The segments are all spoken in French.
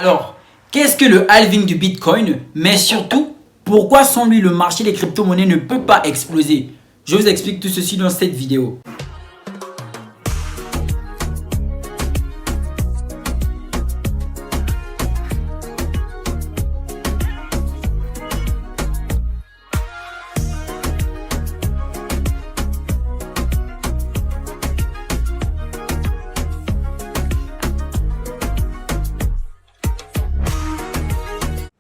Alors, qu'est-ce que le halving du Bitcoin? Mais surtout, pourquoi sans lui le marché des crypto-monnaies ne peut pas exploser? Je vous explique tout ceci dans cette vidéo.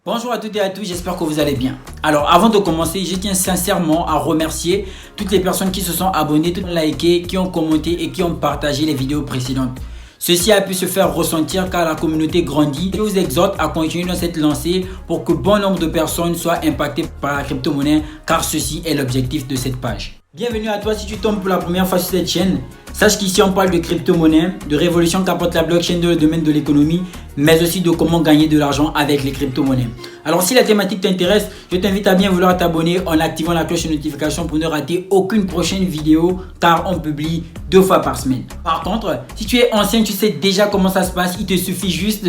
Bonjour à toutes et à tous, j'espère que vous allez bien. Alors avant de commencer, je tiens sincèrement à remercier toutes les personnes qui se sont abonnées, qui ont liké, qui ont commenté et qui ont partagé les vidéos précédentes. Ceci a pu se faire ressentir car la communauté grandit. Je vous exhorte à continuer dans cette lancée pour que bon nombre de personnes soient impactées par la crypto-monnaie car ceci est l'objectif de cette page. Bienvenue à toi si tu tombes pour la première fois sur cette chaîne. Sache qu'ici on parle de crypto-monnaie, de révolution qu'apporte la blockchain dans le domaine de l'économie, mais aussi de comment gagner de l'argent avec les crypto-monnaies. Alors si la thématique t'intéresse, je t'invite à bien vouloir t'abonner en activant la cloche de notification pour ne rater aucune prochaine vidéo car on publie 2 fois par semaine. Par contre, si tu es ancien, tu sais déjà comment ça se passe, il te suffit juste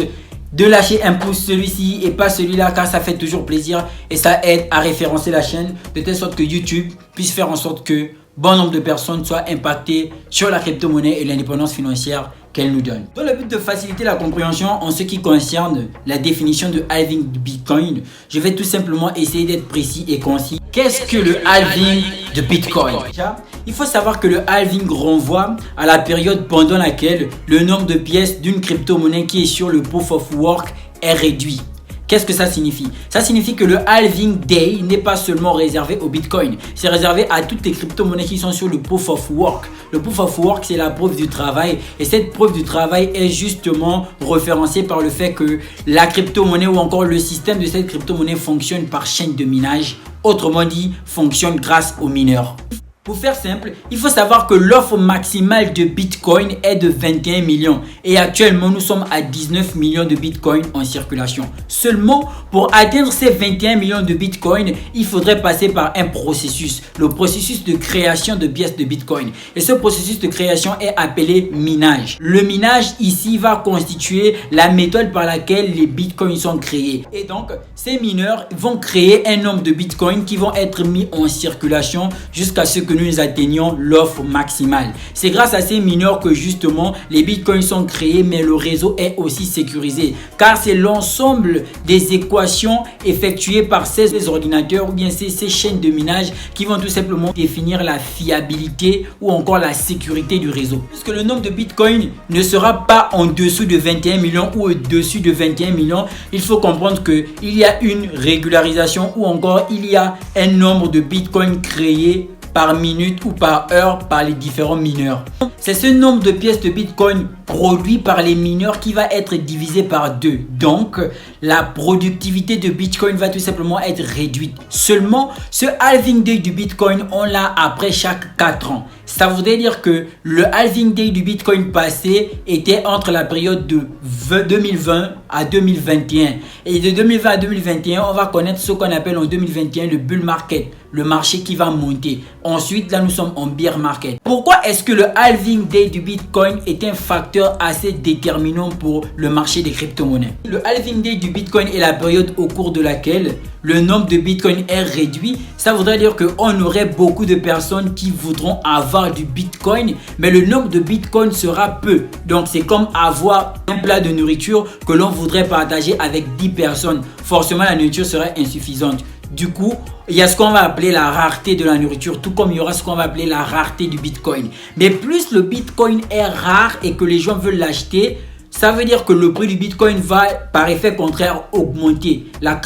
de lâcher un pouce celui-ci et pas celui-là car ça fait toujours plaisir et ça aide à référencer la chaîne de telle sorte que YouTube puisse faire en sorte que bon nombre de personnes soient impactées sur la crypto-monnaie et l'indépendance financière qu'elle nous donne. Dans le but de faciliter la compréhension en ce qui concerne la définition de halving du Bitcoin, je vais tout simplement essayer d'être précis et concis. Qu'est-ce que le halving de Bitcoin? Il faut savoir que le halving renvoie à la période pendant laquelle le nombre de pièces d'une crypto-monnaie qui est sur le Proof of Work est réduit. Qu'est-ce que ça signifie? Ça signifie que le halving day n'est pas seulement réservé au Bitcoin. C'est réservé à toutes les crypto-monnaies qui sont sur le Proof of Work. Le Proof of Work, c'est la preuve du travail. Et cette preuve du travail est justement référencée par le fait que la crypto-monnaie ou encore le système de cette crypto-monnaie fonctionne par chaîne de minage. Autrement dit, fonctionne grâce aux mineurs. Pour faire simple, il faut savoir que l'offre maximale de Bitcoin est de 21 millions et actuellement nous sommes à 19 millions de Bitcoin en circulation. Seulement pour atteindre ces 21 millions de Bitcoin, il faudrait passer par un processus, le processus de création de pièces de Bitcoin. Et ce processus de création est appelé minage. Le minage ici va constituer la méthode par laquelle les Bitcoins sont créés. Et donc ces mineurs vont créer un nombre de Bitcoins qui vont être mis en circulation jusqu'à ce que nous atteignions l'offre maximale. C'est grâce à ces mineurs que justement les bitcoins sont créés, mais le réseau est aussi sécurisé car c'est l'ensemble des équations effectuées par ces ordinateurs ou bien ces chaînes de minage qui vont tout simplement définir la fiabilité ou encore la sécurité du réseau. Puisque le nombre de bitcoins ne sera pas en dessous de 21 millions ou au-dessus de 21 millions, il faut comprendre qu'il y a une régularisation ou encore il y a un nombre de bitcoins créés par minute ou par heure par les différents mineurs. C'est ce nombre de pièces de Bitcoin produit par les mineurs qui va être divisé par 2. Donc, la productivité de Bitcoin va tout simplement être réduite. Seulement, ce halving day du Bitcoin, on l'a après chaque 4 ans. Ça voudrait dire que le halving day du Bitcoin passé était entre la période de 2020 à 2021. Et de 2020 à 2021, on va connaître ce qu'on appelle en 2021 le bull market, le marché qui va monter. Ensuite, là, nous sommes en bear market. Pourquoi est-ce que le halving day du Bitcoin est un facteur assez déterminant pour le marché des crypto-monnaies? Le halving day du Bitcoin est la période au cours de laquelle le nombre de Bitcoin est réduit. Ça voudrait dire qu'on aurait beaucoup de personnes qui voudront avoir du Bitcoin, mais le nombre de Bitcoin sera peu. Donc, c'est comme avoir un plat de nourriture que l'on voudrait partager avec 10 personnes. Forcément, la nourriture serait insuffisante. Du coup, il y a ce qu'on va appeler la rareté de la nourriture, tout comme il y aura ce qu'on va appeler la rareté du Bitcoin. Mais plus le Bitcoin est rare et que les gens veulent l'acheter, ça veut dire que le prix du Bitcoin va par effet contraire augmenter. La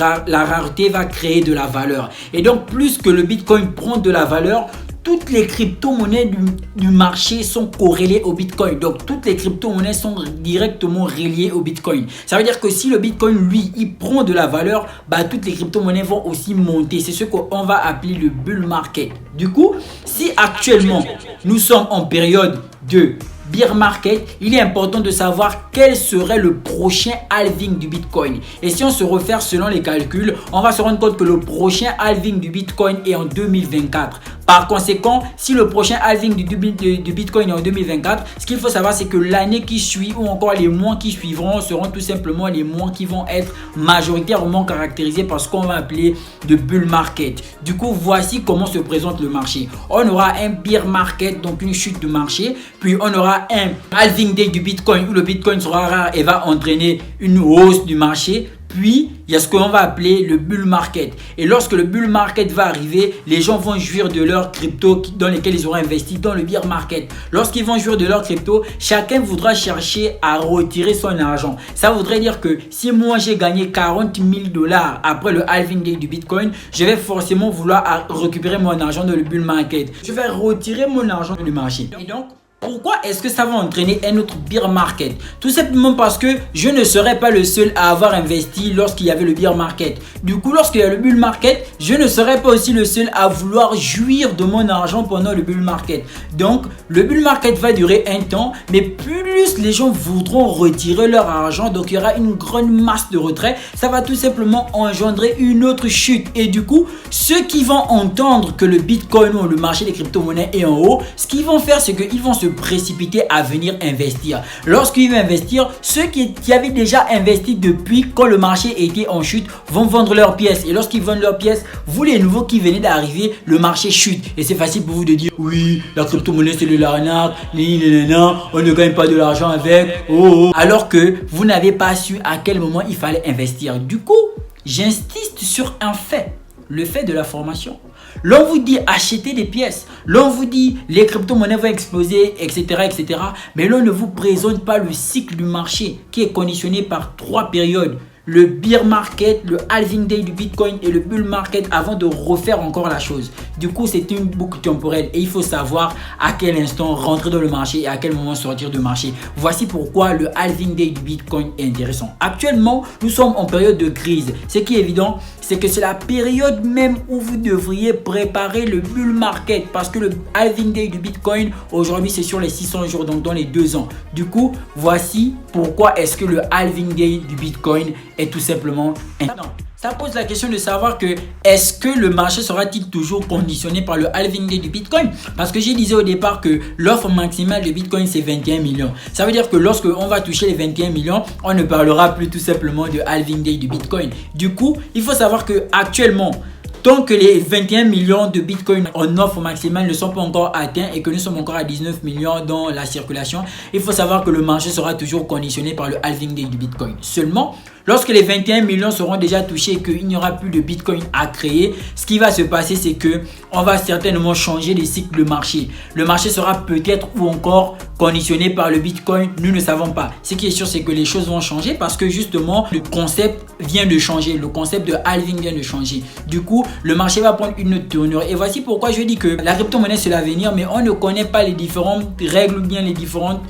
rareté va créer de la valeur. Et donc plus que le Bitcoin prend de la valeur, toutes les crypto-monnaies du marché sont corrélées au Bitcoin. Donc, toutes les crypto-monnaies sont directement reliées au Bitcoin. Ça veut dire que si le Bitcoin, lui, il prend de la valeur, bah, toutes les crypto-monnaies vont aussi monter. C'est ce qu'on va appeler le bull market. Du coup, si actuellement, nous sommes en période de bear market, il est important de savoir quel serait le prochain halving du Bitcoin. Et si on se réfère selon les calculs, on va se rendre compte que le prochain halving du Bitcoin est en 2024. Par conséquent, si le prochain halving du Bitcoin est en 2024, ce qu'il faut savoir, c'est que l'année qui suit ou encore les mois qui suivront seront tout simplement les mois qui vont être majoritairement caractérisés par ce qu'on va appeler de bull market. Du coup, voici comment se présente le marché. On aura un bear market, donc une chute de marché, puis on aura un halving day du Bitcoin où le Bitcoin sera rare et va entraîner une hausse du marché. Puis, il y a ce qu'on va appeler le bull market. Et lorsque le bull market va arriver, les gens vont jouir de leurs cryptos dans lesquels ils auront investi dans le bear market. Lorsqu'ils vont jouir de leurs cryptos, chacun voudra chercher à retirer son argent. Ça voudrait dire que si moi j'ai gagné 40 000 $ après le halving day du Bitcoin, je vais forcément vouloir récupérer mon argent dans le bull market. Je vais retirer mon argent du marché. Et donc, pourquoi est-ce que ça va entraîner un autre bear market? Tout simplement parce que je ne serai pas le seul à avoir investi lorsqu'il y avait le bear market. Du coup, lorsqu'il y a le bull market, je ne serai pas aussi le seul à vouloir jouir de mon argent pendant le bull market. Donc, le bull market va durer un temps, mais plus les gens voudront retirer leur argent, donc il y aura une grande masse de retrait. Ça va tout simplement engendrer une autre chute. Et du coup, ceux qui vont entendre que le Bitcoin ou le marché des crypto-monnaies est en haut, ce qu'ils vont faire, c'est qu'ils vont se précipiter à venir investir. Lorsqu'ils vont investir, ceux qui avaient déjà investi depuis quand le marché était en chute vont vendre leurs pièces. Et lorsqu'ils vendent leurs pièces, vous les nouveaux qui venez d'arriver, le marché chute. Et c'est facile pour vous de dire oui, la crypto-monnaie c'est de l'arnaque, on ne gagne pas de l'argent avec. Alors que vous n'avez pas su à quel moment il fallait investir. Du coup, j'insiste sur un fait. Le fait de la formation. L'on vous dit acheter des pièces, l'on vous dit les crypto-monnaies vont exploser, etc., etc. Mais l'on ne vous présente pas le cycle du marché qui est conditionné par 3 périodes. Le bear market, le halving day du Bitcoin et le bull market avant de refaire encore la chose. Du coup, c'est une boucle temporelle et il faut savoir à quel instant rentrer dans le marché et à quel moment sortir du marché. Voici pourquoi le halving day du Bitcoin est intéressant. Actuellement, nous sommes en période de crise. Ce qui est évident, c'est que c'est la période même où vous devriez préparer le bull market parce que le halving day du Bitcoin, aujourd'hui, c'est sur les 600 jours, donc dans les 2 ans. Du coup, voici pourquoi est-ce que le halving day du Bitcoin est tout simplement important. Ça pose la question de savoir que est-ce que le marché sera-t-il toujours conditionné par le halving day du Bitcoin? Parce que j'ai disais au départ que l'offre maximale de Bitcoin c'est 21 millions. Ça veut dire que lorsque on va toucher les 21 millions, on ne parlera plus tout simplement de halving day du Bitcoin. Du coup, il faut savoir que actuellement, tant que les 21 millions de Bitcoin en offre maximale ne sont pas encore atteints et que nous sommes encore à 19 millions dans la circulation, il faut savoir que le marché sera toujours conditionné par le halving day du Bitcoin. Seulement, lorsque les 21 millions seront déjà touchés et qu'il n'y aura plus de Bitcoin à créer, ce qui va se passer, c'est que on va certainement changer les cycles de marché. Le marché sera peut-être ou encore conditionné par le Bitcoin, nous ne savons pas. Ce qui est sûr, c'est que les choses vont changer parce que justement, le concept vient de changer. Le concept de halving vient de changer. Du coup, le marché va prendre une autre tournure. Et voici pourquoi je dis que la crypto-monnaie, c'est l'avenir, mais on ne connaît pas les différentes règles ou bien les différentes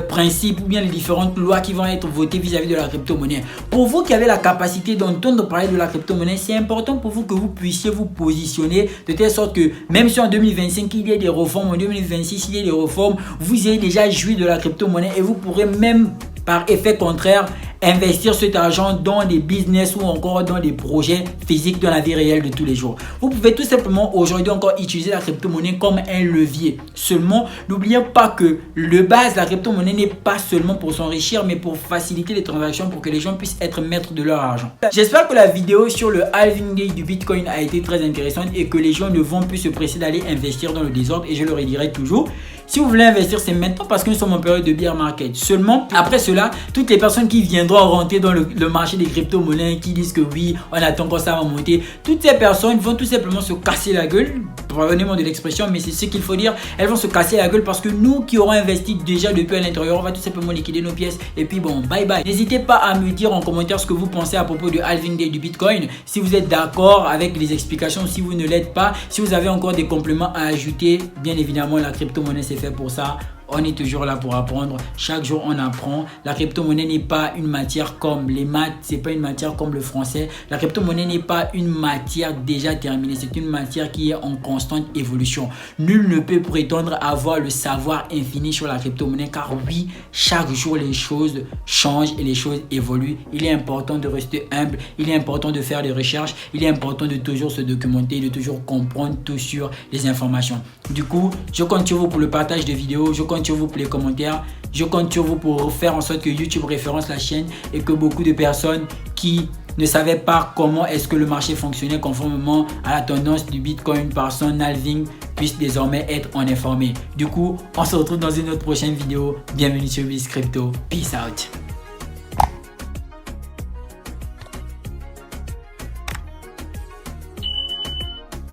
principes ou bien les différentes lois qui vont être votées vis-à-vis de la crypto-monnaie. Pour vous qui avez la capacité d'entendre parler de la crypto-monnaie, c'est important pour vous que vous puissiez vous positionner de telle sorte que même si en 2025 il y a des réformes, en 2026 il y a des réformes, vous ayez déjà joui de la crypto-monnaie et vous pourrez même par effet contraire investir cet argent dans des business ou encore dans des projets physiques dans la vie réelle de tous les jours. Vous pouvez tout simplement aujourd'hui encore utiliser la crypto-monnaie comme un levier. Seulement, n'oubliez pas que le base de la crypto-monnaie n'est pas seulement pour s'enrichir, mais pour faciliter les transactions pour que les gens puissent être maîtres de leur argent. J'espère que la vidéo sur le halving day du Bitcoin a été très intéressante et que les gens ne vont plus se presser d'aller investir dans le désordre. Et je le redirai toujours, si vous voulez investir, c'est maintenant parce que nous sommes en période de bear market. Seulement, après cela, toutes les personnes qui viendront rentrer dans le marché des crypto-monnaies, qui disent que oui, on attend quand ça va monter, toutes ces personnes vont tout simplement se casser la gueule. Pardonnez-moi de l'expression, mais c'est ce qu'il faut dire. Elles vont se casser la gueule parce que nous qui aurons investi déjà depuis à l'intérieur, on va tout simplement liquider nos pièces. Et puis bon, bye bye. N'hésitez pas à me dire en commentaire ce que vous pensez à propos du halving day du Bitcoin. Si vous êtes d'accord avec les explications, si vous ne l'êtes pas, si vous avez encore des compléments à ajouter, bien évidemment, la crypto-monnaie c'est fait pour ça. on est toujours là pour apprendre. Chaque jour, on apprend. La crypto-monnaie n'est pas une matière comme les maths, c'est pas une matière comme le français. La crypto-monnaie n'est pas une matière déjà terminée, c'est une matière qui est en constante évolution. Nul ne peut prétendre avoir le savoir infini sur la crypto-monnaie car oui, chaque jour, les choses changent et les choses évoluent. Il est important de rester humble, il est important de faire des recherches, il est important de toujours se documenter, de toujours comprendre tout sur les informations. Du coup, je compte sur vous pour le partage de vidéos, je compte sur vous pour les commentaires, je compte sur vous pour faire en sorte que YouTube référence la chaîne et que beaucoup de personnes qui ne savaient pas comment est-ce que le marché fonctionnait conformément à la tendance du Bitcoin par son halving puissent désormais être en informés. Du coup, on se retrouve dans une autre prochaine vidéo. Bienvenue sur Biz Crypto. Peace out.